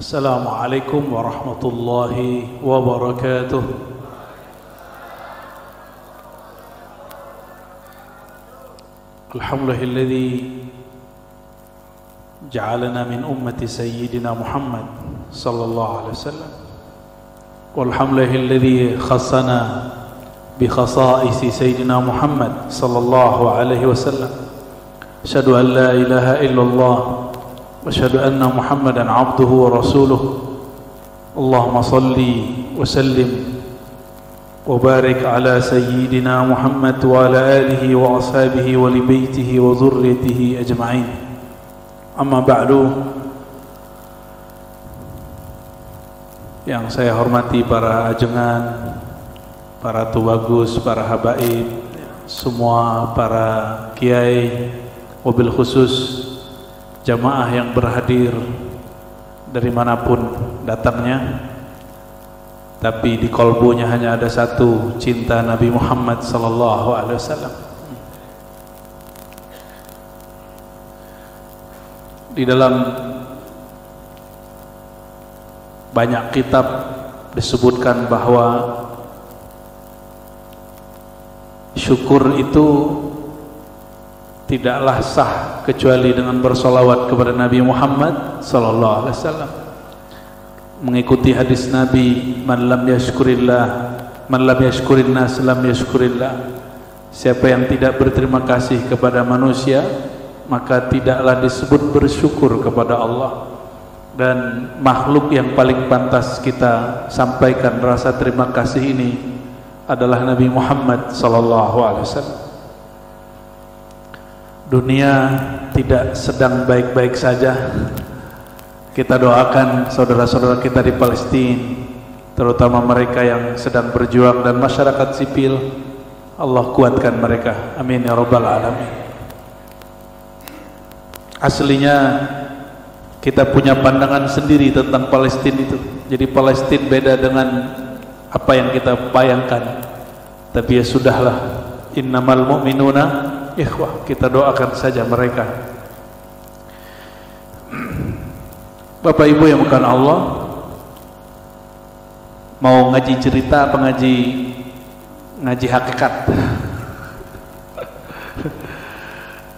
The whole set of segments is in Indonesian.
Assalamualaikum warahmatullahi wabarakatuh. Alhamdulillahilladzi ja'alana min ummati sayyidina Muhammad sallallahu alaihi wasallam. Walhamdulillahilladzi khassana bi khasa'isi sayyidina Muhammad sallallahu alaihi wasallam. Asyhadu an la ilaha illallah وأشهد أن محمدا عبده ورسوله اللهم صل وسلم وبارك على سيدنا محمد وعلى آله وأصحابه ولبيته وذريته أجمعين أما بعد. Yang saya hormati para ajengan, para tubagus, para habaib, semua para kiai, wabil khusus jamaah yang berhadir dari manapun datangnya, tapi di kolbunya hanya ada satu, cinta Nabi Muhammad sallallahu alaihi wasallam. Di dalam banyak kitab disebutkan bahwa syukur itu tidaklah sah kecuali dengan bersolawat kepada Nabi Muhammad sallallahu alaihi wasallam. Mengikuti hadis Nabi, man lam yashkurillah, man lam yashkurin nas lam yashkurillah. Siapa yang tidak berterima kasih kepada manusia, maka tidaklah disebut bersyukur kepada Allah. Dan makhluk yang paling pantas kita sampaikan rasa terima kasih ini adalah Nabi Muhammad sallallahu alaihi wasallam. Dunia tidak sedang baik-baik saja. Kita doakan saudara-saudara kita di Palestina, terutama mereka yang sedang berjuang, dan masyarakat sipil, Allah kuatkan mereka, amin ya rabbal alamin. Aslinya kita punya pandangan sendiri tentang Palestina itu. Jadi Palestina beda dengan apa yang kita bayangkan. Tapi ya sudahlah, innamal mu'minuna ikhwah, kita doakan saja mereka. Bapak Ibu yang bukan Allah, mau ngaji cerita apa ngaji hakikat?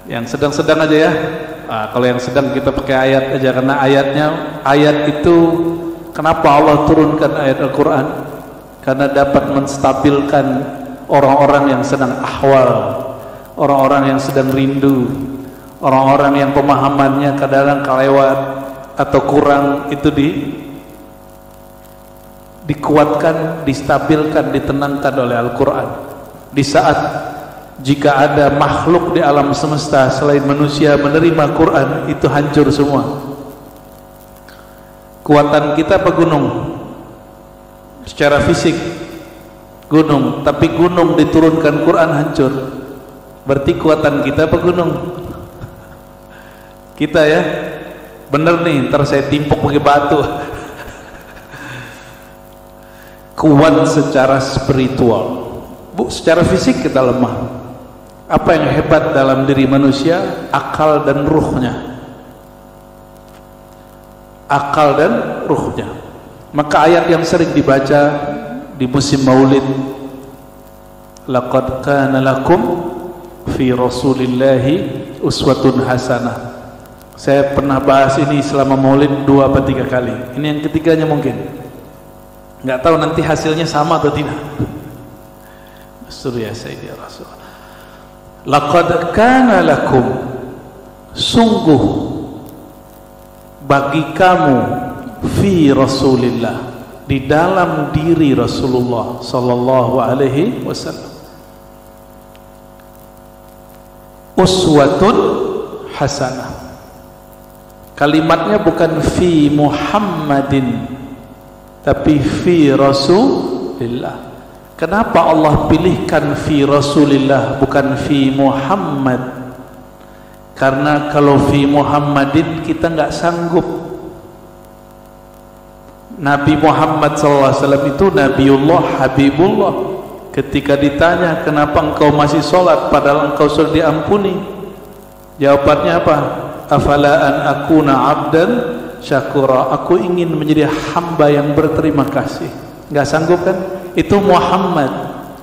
Yang sedang-sedang aja ya. Kalau yang sedang kita pakai ayat aja, karena ayat itu kenapa Allah turunkan ayat Al-Quran? Karena dapat menstabilkan orang-orang yang sedang ahwal, orang-orang yang sedang rindu, orang-orang yang pemahamannya kadang kelewat atau kurang, itu dikuatkan, distabilkan, ditenangkan oleh Al-Quran. Di saat jika ada makhluk di alam semesta selain manusia menerima Quran, itu hancur semua. Kuatan kita apa gunung? Secara fisik gunung, tapi gunung diturunkan Quran hancur. Berarti kuatan kita apa gunung? Kita ya. Bener nih, ntar saya timpuk pakai batu. Kuat secara spiritual. Bu, secara fisik kita lemah. Apa yang hebat dalam diri manusia? Akal dan ruhnya. Akal dan ruhnya. Maka ayat yang sering dibaca di musim Maulid, laqad kana lakum fi Rasulillahi uswatun hasanah. Saya pernah bahas ini selama Maulid 2 atau 3 kali. Ini yang ketiganya mungkin. Nggak tahu nanti hasilnya sama atau tidak. Surya Sayyidi Rasul. Laqad kana lakum, sungguh bagi kamu, fi Rasulillah, di dalam diri Rasulullah sallallahu alaihi wasallam, uswatun hasanah. Kalimatnya bukan fi Muhammadin, tapi fi Rasulillah. Kenapa Allah pilihkan fi Rasulillah bukan fi Muhammad? Karena kalau fi Muhammadin kita nggak sanggup. Nabi Muhammad SAW itu Nabiullah, Habibullah. Ketika ditanya kenapa engkau masih sholat padahal engkau sudah diampuni, jawabannya apa? Afala an akuna abdan syakura. Aku ingin menjadi hamba yang berterima kasih. Nggak sanggup kan? Itu Muhammad.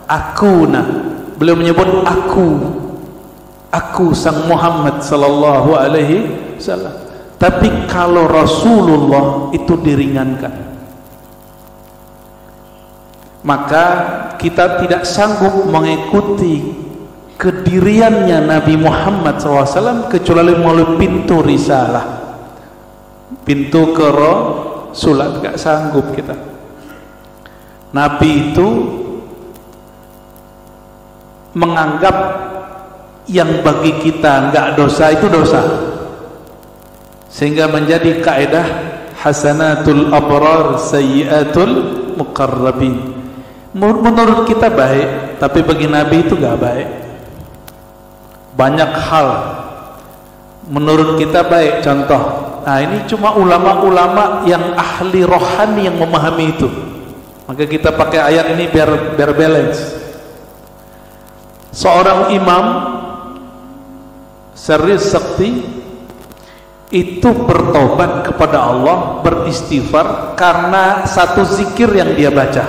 Akuna. Beliau menyebut aku sang Muhammad sallallahu alaihi wasallam. Tapi kalau Rasulullah itu diringankan, maka kita tidak sanggup mengikuti kediriannya Nabi Muhammad SAW kecuali melalui pintu risalah, pintu kerasulan. Gak sanggup kita. Nabi itu menganggap yang bagi kita nggak dosa itu dosa, sehingga menjadi kaidah hasanatul abrar sayyiatul muqarrabin. Menurut kita baik, tapi bagi Nabi itu gak baik. Banyak hal menurut kita baik. Contoh, nah ini cuma ulama-ulama yang ahli rohani yang memahami itu. Maka kita pakai ayat ini biar balance. Seorang imam seri sakti itu bertobat kepada Allah, beristighfar karena satu zikir yang dia baca,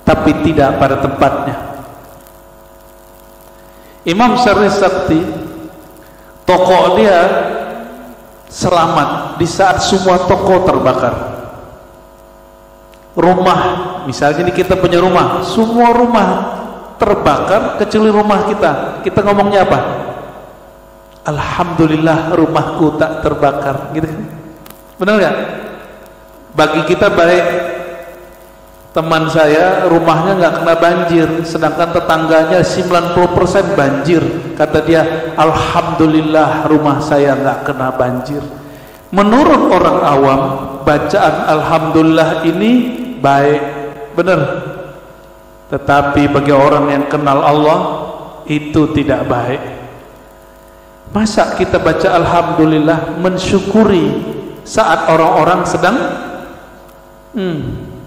tapi tidak pada tempatnya. Imam Syarif Sakti, toko dia selamat di saat semua toko terbakar. Rumah, misalnya ini kita punya rumah, semua rumah terbakar kecuali rumah kita. Kita ngomongnya apa? Alhamdulillah rumahku tak terbakar, gitu kan? Benar nggak? Bagi kita baik. Teman saya rumahnya nggak kena banjir, sedangkan tetangganya 90% banjir. Kata dia, alhamdulillah rumah saya nggak kena banjir. Menurut orang awam, bacaan alhamdulillah ini baik, benar. Tetapi bagi orang yang kenal Allah itu tidak baik. Masa kita baca alhamdulillah mensyukuri saat orang-orang sedang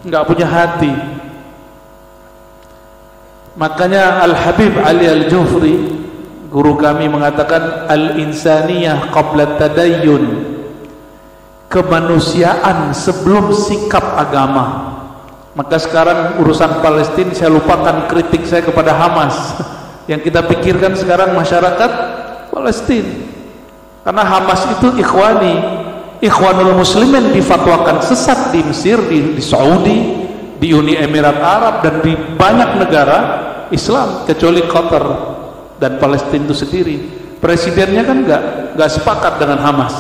nggak punya hati. Makanya Al-Habib Ali Al-Jufri, guru kami, mengatakan al-insaniyah qabla tadayyun, kemanusiaan sebelum sikap agama. Maka sekarang urusan Palestina saya lupakan kritik saya kepada Hamas. Yang kita pikirkan sekarang masyarakat Palestina, karena Hamas itu Ikhwanul Muslimin difatwakan sesat di Mesir, di Saudi, di Uni Emirat Arab, dan di banyak negara Islam kecuali Qatar dan Palestina itu sendiri. Presidennya kan nggak sepakat dengan Hamas.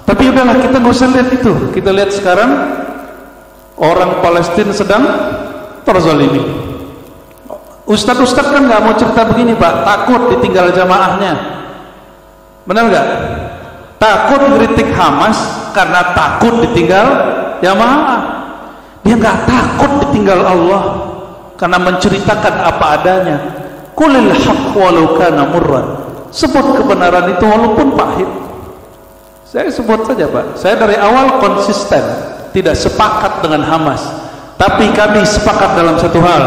Tapi udahlah, kita nggak usah lihat itu. Kita lihat sekarang orang Palestina sedang terzalimi. Ustadz kan nggak mau cerita begini, Pak, takut ditinggal jamaahnya. Benar nggak? Takut ngeritik Hamas karena takut ditinggal jamaah. Dia nggak takut ditinggal Allah karena menceritakan apa adanya. Qulil haqq walau kana murran. Sebut kebenaran itu walaupun pahit. Saya sebut saja, Pak. Saya dari awal konsisten, tidak sepakat dengan Hamas. Tapi kami sepakat dalam satu hal,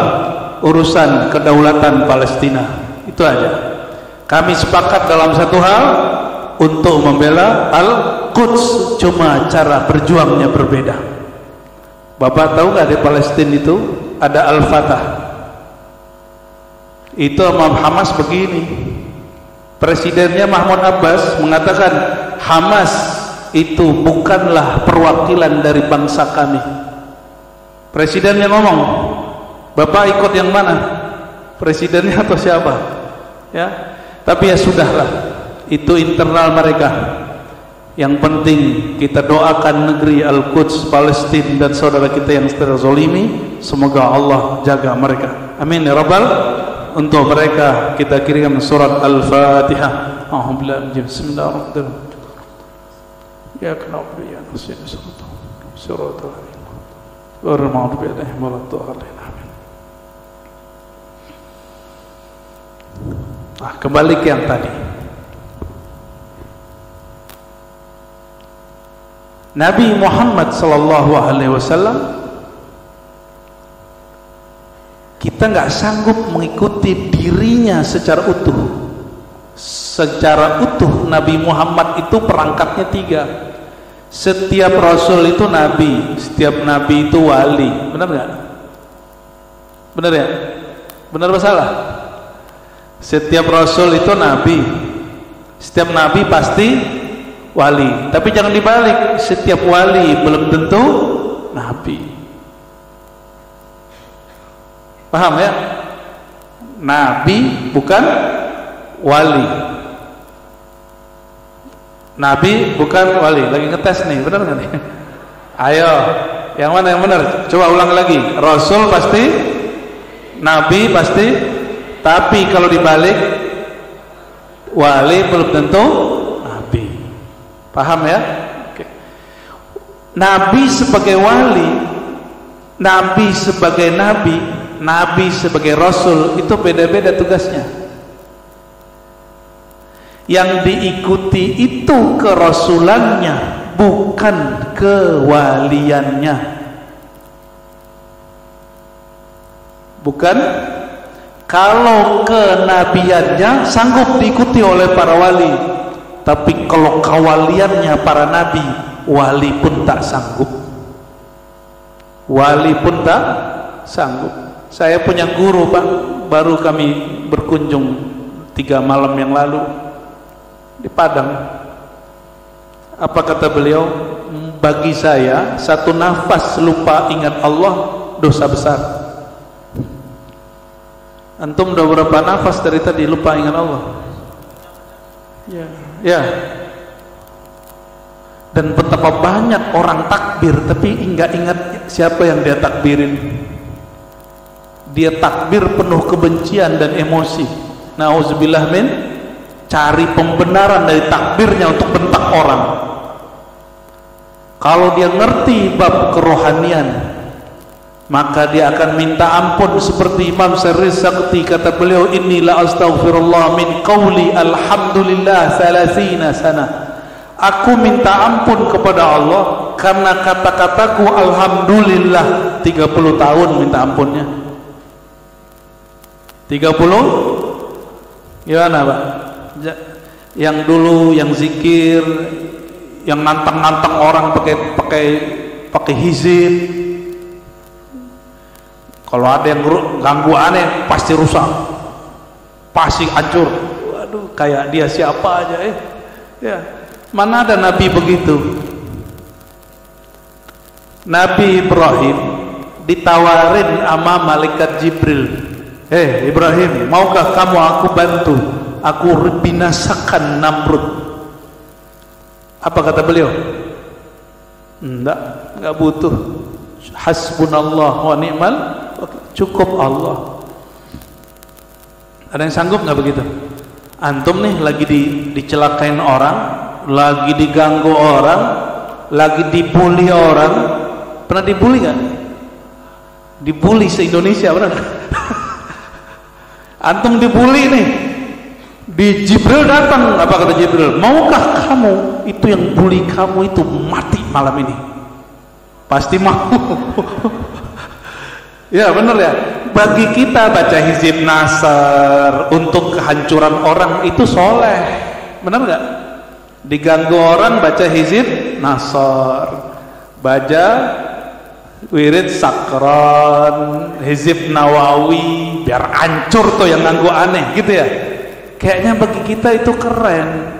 urusan kedaulatan Palestina. Itu aja. Kami sepakat dalam satu hal, untuk membela Al-Quds, cuma cara berjuangnya berbeda. Bapak tahu nggak di Palestina itu ada Al-Fatah? Itu Hamas begini. Presidennya Mahmud Abbas mengatakan Hamas itu bukanlah perwakilan dari bangsa kami. Presidennya ngomong. Bapak ikut yang mana? Presidennya atau siapa? Ya. Tapi ya sudahlah, itu internal mereka. Yang penting kita doakan negeri Al-Quds, Palestina, dan saudara kita yang terzalimi, semoga Allah jaga mereka. Amin ya rabbal. Untuk mereka kita kirimkan surat Al-Fatihah. Bismillahirrahmanirrahim. Ya na'budu wa nasta'in siratal maghdubi 'alaihim waladdallin. Amin. Kembali ke yang tadi. Nabi Muhammad sallallahu alaihi wasallam, kita nggak sanggup mengikuti dirinya secara utuh. Secara utuh Nabi Muhammad itu perangkatnya 3. Setiap rasul itu nabi, setiap nabi itu wali. Benar nggak? Benar ya? Benar apa salah? Setiap rasul itu nabi, setiap nabi pasti wali. Tapi jangan dibalik, setiap wali belum tentu nabi. Paham ya? Nabi bukan wali. Nabi bukan wali. Lagi ngetes nih, benar nggak nih? Ayo, yang mana yang benar? Coba ulang lagi. Rasul pasti, nabi pasti, tapi kalau dibalik, wali belum tentu nabi. Paham ya? Oke. Nabi sebagai wali, nabi sebagai nabi, nabi sebagai rasul itu beda-beda tugasnya. Yang diikuti itu kerasulannya, bukan kewaliannya. Bukan. Kalau kenabiannya sanggup diikuti oleh para wali, tapi kalau kewaliannya para nabi, wali pun tak sanggup. Wali pun tak sanggup. Saya punya guru, Pak, baru kami berkunjung 3 malam yang lalu di Padang. Apa kata beliau? Bagi saya, satu nafas lupa ingat Allah dosa besar. Antum udah berapa nafas dari tadi lupa ingat Allah? Ya. Dan betapa banyak orang takbir tapi enggak ingat siapa yang dia takbirin. Dia takbir penuh kebencian dan emosi. Nauzubillah min, cari pembenaran dari takbirnya untuk bentak orang. Kalau dia ngerti bab kerohanian, maka dia akan minta ampun seperti Imam Syarif Sakti. Kata beliau, inni la astaghfirullah min qawli alhamdulillah 30 sana. Aku minta ampun kepada Allah karena kata-kataku alhamdulillah. 30 tahun minta ampunnya. 30? Gimana, Pak? Yang dulu yang zikir, yang nantang-nantang orang pakai hizib. Kalau ada yang ganggu aneh pasti rusak, pasti hancur. Waduh, kayak dia siapa aja ya. Mana ada nabi begitu? Nabi Ibrahim ditawarin sama malaikat Jibril, Ibrahim, maukah kamu aku bantu, aku binasakan Namrud? Apa kata beliau? Enggak butuh. Hasbunallah wa ni'mal, cukup Allah. Ada yang sanggup nggak begitu? Antum nih lagi dicelakain orang, lagi diganggu orang, lagi dibully orang. Pernah dibully nggak? Dibully se-Indonesia pernah? Antum dibully nih, di Jibril datang. Apa kata Jibril? Maukah kamu itu yang bully kamu itu mati malam ini? Pasti mau. Ya benar ya. Bagi kita baca hizib nasar untuk kehancuran orang itu soleh. Benar nggak? Diganggu orang baca hizib nasar, baca wirid sakran, hizib nawawi, biar hancur tuh yang ganggu aneh gitu ya. Kayaknya bagi kita itu keren.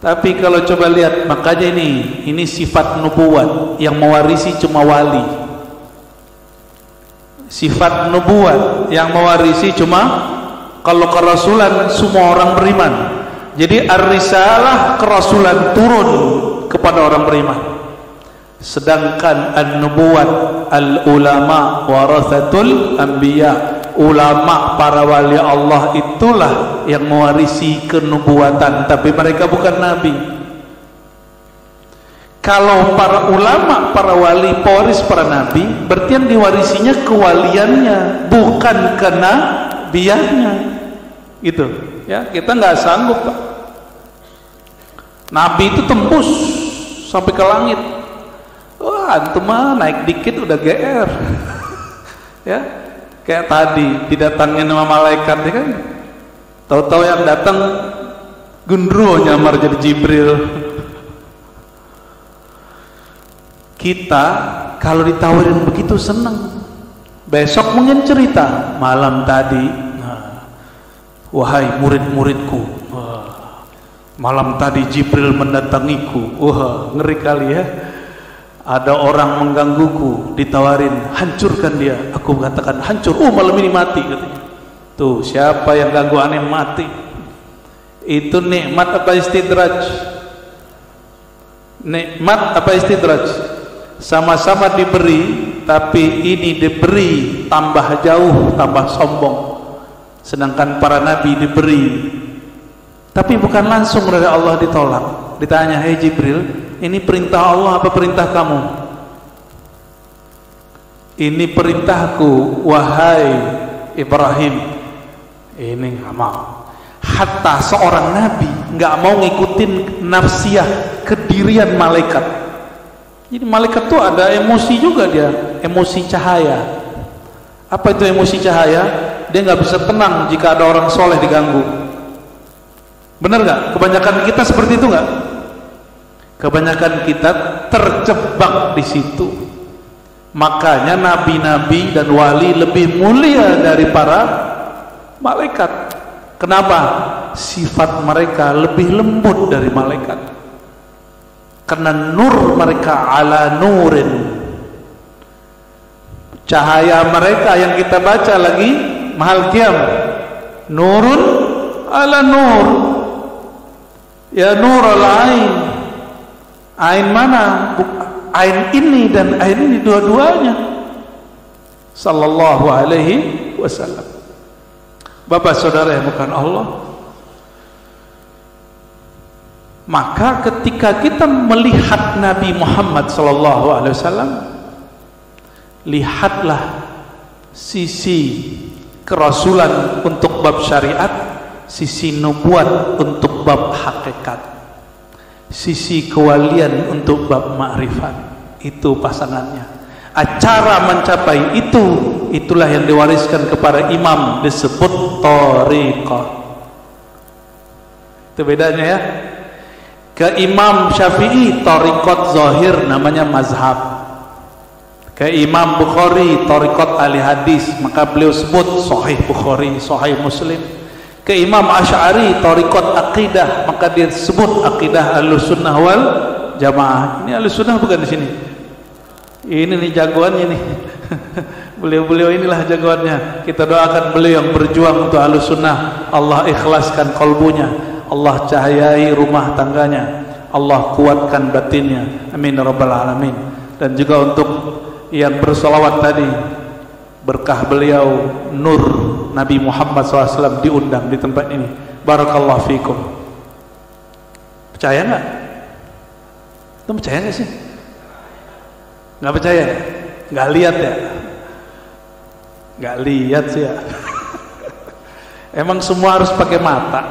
Tapi kalau coba lihat, makanya ini sifat nubuat yang mewarisi cuma wali. Sifat nubuat yang mewarisi cuma, kalau kerasulan semua orang beriman. Jadi ar-risalah, kerasulan turun kepada orang beriman. Sedangkan an-nubuwat, al-ulama warathatul anbiya, ulama para wali Allah itulah yang mewarisi kenubuatan, tapi mereka bukan nabi. Kalau para ulama, para wali, pewaris para nabi, berarti yang diwarisinya kewaliannya, bukan kenabiannya. Gitu ya, kita nggak sanggup, Pak. Nabi itu tembus sampai ke langit. Wah, antum mah naik dikit udah GR. Ya, kayak tadi didatangin sama malaikat ya kan. Tahu-tahu yang datang gendruwo nyamar jadi Jibril. Kita kalau ditawarin begitu senang. Besok mungkin cerita, malam tadi, wahai murid-muridku, malam tadi Jibril mendatangiku. Wah, ngeri kali ya. Ada orang menggangguku, ditawarin hancurkan dia. Aku mengatakan hancur. Malam ini mati katanya. Tuh, siapa yang ganggu aneh mati. Itu nikmat apa istidraj? Nikmat apa istidraj? Sama-sama diberi, tapi ini diberi tambah jauh, tambah sombong. Sedangkan para nabi diberi, tapi bukan langsung dari Allah ditolak. Ditanya, "Hei Jibril, ini perintah Allah apa perintah kamu?" "Ini perintahku, wahai Ibrahim." Ini nggak mau. Hatta seorang nabi nggak mau ngikutin nafsiyah kedirian malaikat. Jadi malaikat tuh ada emosi juga, dia emosi cahaya. Apa itu emosi cahaya? Dia nggak bisa tenang jika ada orang soleh diganggu. Benar nggak? Kebanyakan kita seperti itu nggak? Kebanyakan kita terjebak di situ. Makanya nabi-nabi dan wali lebih mulia dari para malaikat. Kenapa? Sifat mereka lebih lembut dari malaikat. Karena nur mereka ala nurin. Cahaya mereka yang kita baca lagi mahal qiyam. Nurun ala nur. Ya nur al-ain. Ain mana? Ain ini dan ain ini dua-duanya. Sallallahu alaihi wasallam. Bapak saudara yang bukan Allah. Maka ketika kita melihat Nabi Muhammad sallallahu alaihi wasallam, lihatlah sisi kerasulan untuk bab syariat, sisi nubuat untuk bab hakikat, sisi kewalian untuk bab ma'rifat. Itu pasangannya. Acara mencapai itulah yang diwariskan kepada imam, disebut thariqah. Itu bedanya ya. Ke Imam Syafi'i thariqat zahir namanya mazhab. Ke Imam Bukhari thariqat ahli hadis, maka beliau sebut sahih Bukhari, sahih Muslim. Ke Imam Asy'ari thariqat aqidah, maka dia sebut aqidah Ahlussunnah wal Jamaah. Ini Ahlussunnah bukan di sini. Ini nih jagoannya nih. Beliau-beliau inilah jagoannya. Kita doakan beliau yang berjuang untuk Ahlussunnah. Allah ikhlaskan kalbunya, Allah cahayai rumah tangganya, Allah kuatkan batinnya. Amin ya rabbal alamin. Dan juga untuk yang bersolawat tadi, berkah beliau, nur Nabi Muhammad SAW diundang di tempat ini. Barakallahu fikum. Percaya nggak? Itu percaya nggak sih? Nggak percaya? Nggak lihat ya? Nggak lihat sih ya. Emang semua harus pakai mata.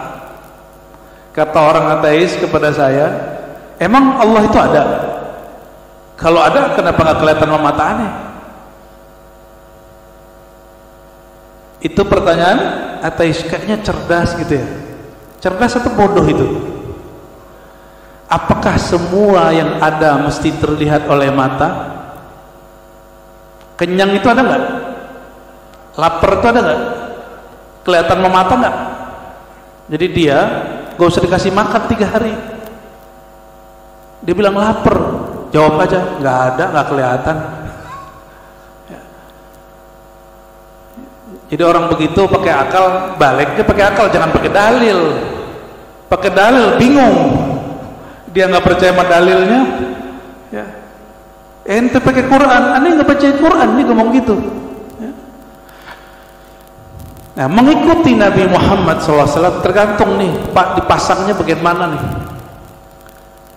Kata orang ateis kepada saya, emang Allah itu ada? Kalau ada, kenapa nggak kelihatan sama mata aneh? Itu pertanyaan ateis, kayaknya cerdas gitu ya. Cerdas atau bodoh itu? Apakah semua yang ada mesti terlihat oleh mata? Kenyang itu ada nggak? Lapar itu ada nggak? Kelihatan sama mata nggak? Jadi dia gak usah dikasih makan 3 hari. Dia bilang lapar, jawab aja, nggak ada, nggak kelihatan. Jadi orang begitu pakai akal, baliknya pakai akal, jangan pakai dalil. Pakai dalil bingung, dia nggak percaya sama dalilnya. Ya. Ente pakai Quran, aneh nggak percaya Quran, dia ngomong gitu. Ya. Nah, mengikuti Nabi Muhammad SAW tergantung nih, Pak, dipasangnya bagaimana nih.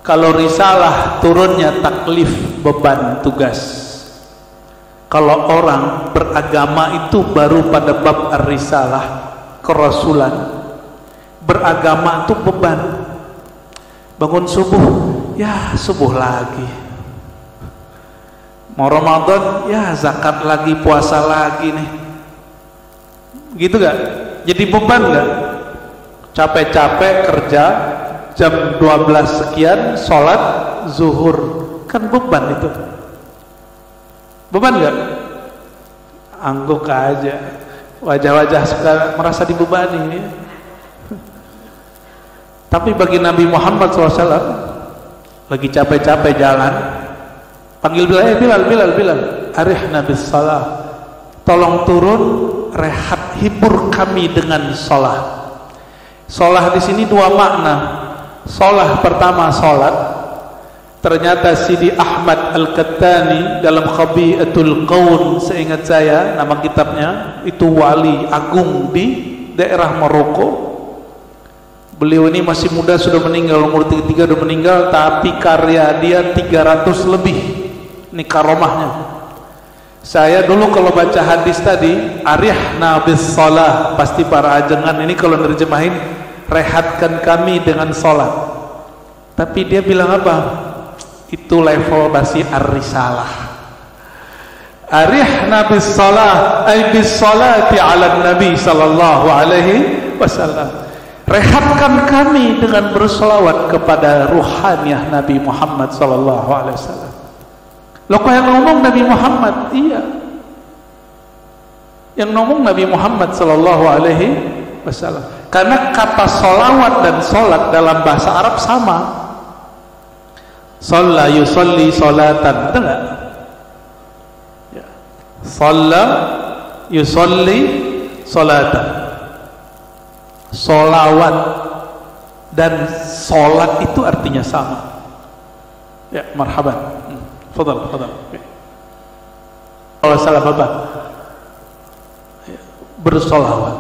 Kalau risalah turunnya taklif, beban, tugas. Kalau orang beragama itu baru pada bab ar-risalah, kerasulan. Beragama itu beban. Bangun subuh, ya subuh lagi. Mau Ramadan, ya zakat lagi, puasa lagi nih. Gitu gak? Jadi beban gak? Capek-capek kerja jam 12 sekian, sholat zuhur, kan beban itu. Beban nggak? Angguk aja. Wajah-wajah suka merasa dibebani. Tapi bagi Nabi Muhammad SAW, lagi capek-capek jalan, panggil Bilal, Bilal, arihna bis salah, tolong turun, rehat, hibur kami dengan sholat. Sholat di sini dua makna. Sholat pertama sholat. Ternyata Sidi Ahmad Al-Kattani dalam Khabi'atul Qawn, seingat saya nama kitabnya, itu wali agung di daerah Maroko. Beliau ini masih muda, sudah meninggal, umur 33 sudah meninggal, tapi karya dia 300 lebih. Ini karomahnya. Saya dulu kalau baca hadis tadi, arihna bis shalah, pasti para ajengan ini kalau nerjemahin, rehatkan kami dengan sholat. Tapi dia bilang apa? Itu level basi ar-risalah. Arihna bis shalah, ay bis salati ala nabi sallallahu alaihi wasallam. Rehatkan kami dengan bersolawat kepada ruhaniyah Nabi Muhammad sallallahu alaihi wasallam. Loh, kok yang ngomong Nabi Muhammad? Iya. Yang ngomong Nabi Muhammad sallallahu alaihi wasallam. Karena kata solawat dan solat dalam bahasa Arab sama. Shalla yusalli solatan, betul nggak? Ya. Shalla yusalli solatan. Solawat dan solat itu artinya sama. Ya, marhaban. Fadal. Kalau salah apa? Ya, bersolawat.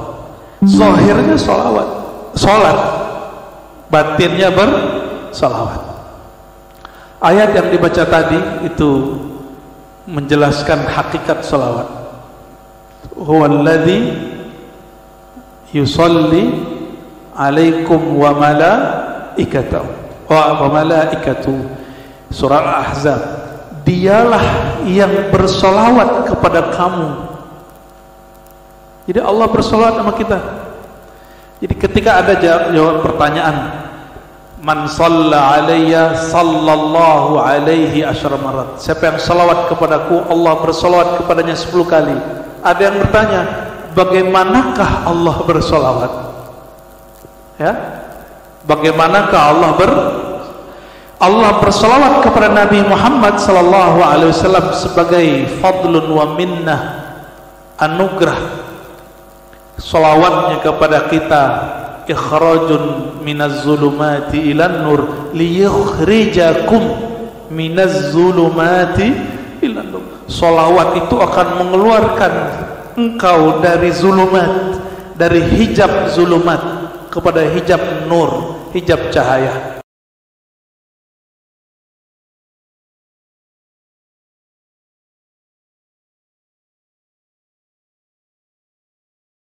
Zahirnya solawat, solat. Batinnya bersolawat. Ayat yang dibaca tadi itu menjelaskan hakikat solawat. Huwallazi yusalli alaikum wa malaikatuh wa malaikatuh, surah Al-Ahzab. Dialah yang bersolawat kepada kamu. Jadi Allah bersolawat sama kita. Jadi ketika ada jawab pertanyaan, man shalla alayya sallallahu alaihi asyara marat, siapa yang salawat kepadaku, Allah bersolawat kepadanya 10 kali. Ada yang bertanya, bagaimanakah Allah bersolawat? Ya, bagaimanakah Allah bersolawat kepada Nabi Muhammad sallallahu alaihi wasallam sebagai fadlun wa minnah, anugerah. Solawatnya kepada kita, ikhrajun minaz zulumati ilan nur liyukhrijakum minaz zulumati ilan nur. Solawat itu akan mengeluarkan engkau dari zulumat, dari hijab zulumat kepada hijab nur, hijab cahaya.